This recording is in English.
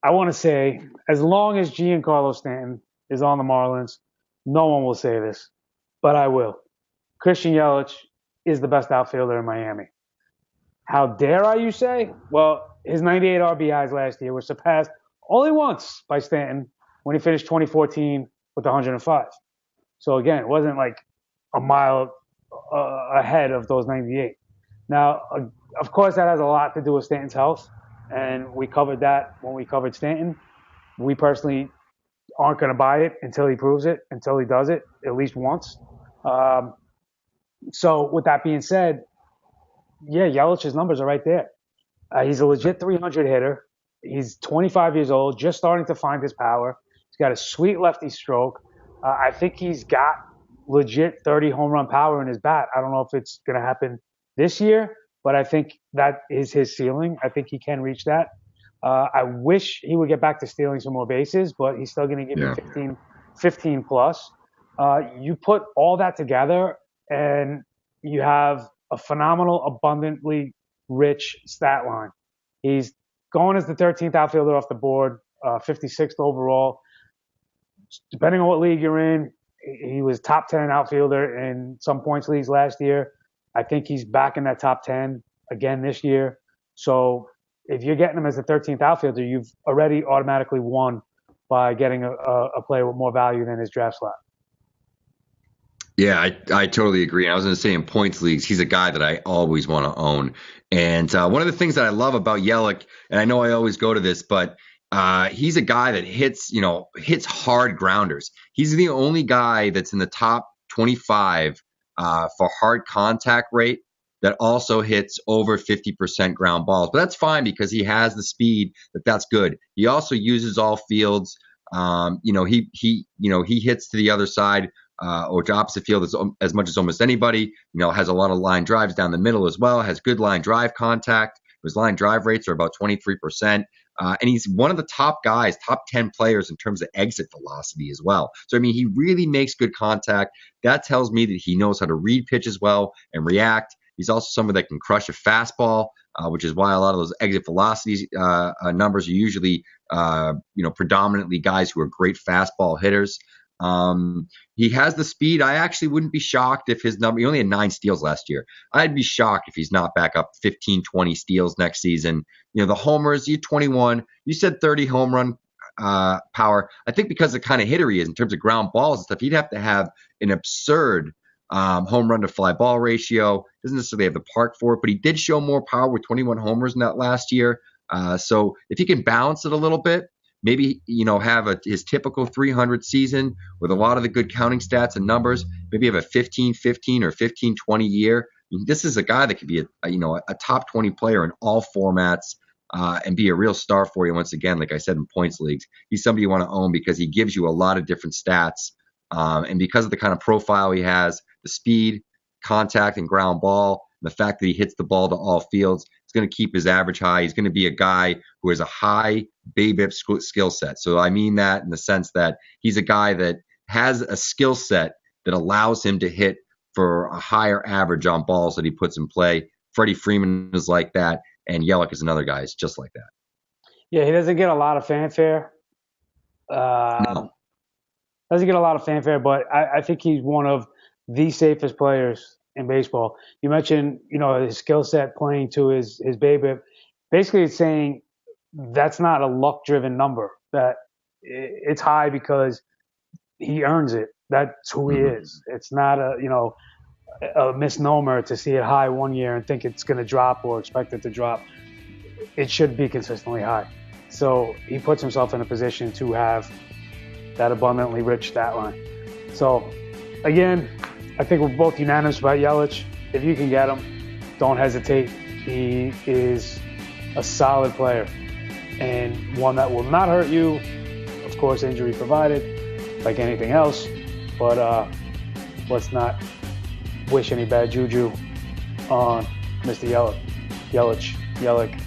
I want to say, as long as Giancarlo Stanton is on the Marlins, no one will say this, but I will. Christian Yelich is the best outfielder in Miami. How dare I, you say? Well, his 98 RBIs last year were surpassed only once by Stanton when he finished 2014 with 105. So again, it wasn't like a mile ahead of those 98. Now, of course, that has a lot to do with Stanton's health, and we covered that when we covered Stanton. We personally aren't going to buy it until he proves it, until he does it at least once. Um, so, with that being said, yeah, Yelich's numbers are right there. He's a legit 300 hitter. He's 25 years old, just starting to find his power. He's got a sweet lefty stroke. I think he's got legit 30 home run power in his bat. I don't know if it's going to happen this year, but I think that is his ceiling. I think he can reach that. I wish he would get back to stealing some more bases, but he's still going to give you 15 plus. You put all that together, and you have a phenomenal, abundantly rich stat line. He's going as the 13th outfielder off the board, 56th overall. Depending on what league you're in, he was top 10 outfielder in some points leagues last year. I think he's back in that top 10 again this year. So if you're getting him as the 13th outfielder, you've already automatically won by getting a player with more value than his draft slot. Yeah, I totally agree. I was going to say in points leagues, he's a guy that I always want to own. And one of the things that I love about Yelich, and I know I always go to this, but he's a guy that hits hard grounders. He's the only guy that's in the top 25 for hard contact rate that also hits over 50% ground balls. But that's fine because he has the speed that's good. He also uses all fields. He hits to the other side or to opposite field as much as almost anybody. Has a lot of line drives down the middle as well. Has good line drive contact. His line drive rates are about 23%. And he's one of the top guys, top 10 players in terms of exit velocity as well. So, I mean, he really makes good contact. That tells me that he knows how to read pitches well and react. He's also someone that can crush a fastball, which is why a lot of those exit velocities numbers are usually, predominantly guys who are great fastball hitters. He has the speed. I actually wouldn't be shocked if his number, he only had 9 steals last year. I'd be shocked if he's not back up 15, 20 steals next season. The homers, you 21, you said 30 home run power. I think because of the kind of hitter he is in terms of ground balls and stuff, he'd have to have an absurd home run to fly ball ratio. Doesn't necessarily have the park for it, but he did show more power with 21 homers in that last year. So if he can balance it a little bit, maybe, have his typical 300 season with a lot of the good counting stats and numbers, maybe have a 15-15 or 15-20 year. I mean, this is a guy that could be a top 20 player in all formats and be a real star for you. Once again, like I said, in points leagues, he's somebody you want to own because he gives you a lot of different stats. And because of the kind of profile he has, the speed, contact, and ground ball, the fact that he hits the ball to all fields, it's going to keep his average high. He's going to be a guy who has a high BABIP skill set. So I mean that in the sense that he's a guy that has a skill set that allows him to hit for a higher average on balls that he puts in play. Freddie Freeman is like that, and Yelich is another guy who's just like that. Yeah, he doesn't get a lot of fanfare. No. Doesn't get a lot of fanfare, but I think he's one of the safest players in baseball. You mentioned, his skill set playing to his BABIP. Basically, it's saying that's not a luck-driven number. That it's high because he earns it. That's who he is. It's not a misnomer to see it high one year and think it's going to drop or expect it to drop. It should be consistently high. So he puts himself in a position to have that abundantly rich stat line. So, again, I think we're both unanimous about Yelich. If you can get him, don't hesitate. He is a solid player and one that will not hurt you. Of course, injury provided, like anything else. But let's not wish any bad juju on Mr. Yelich.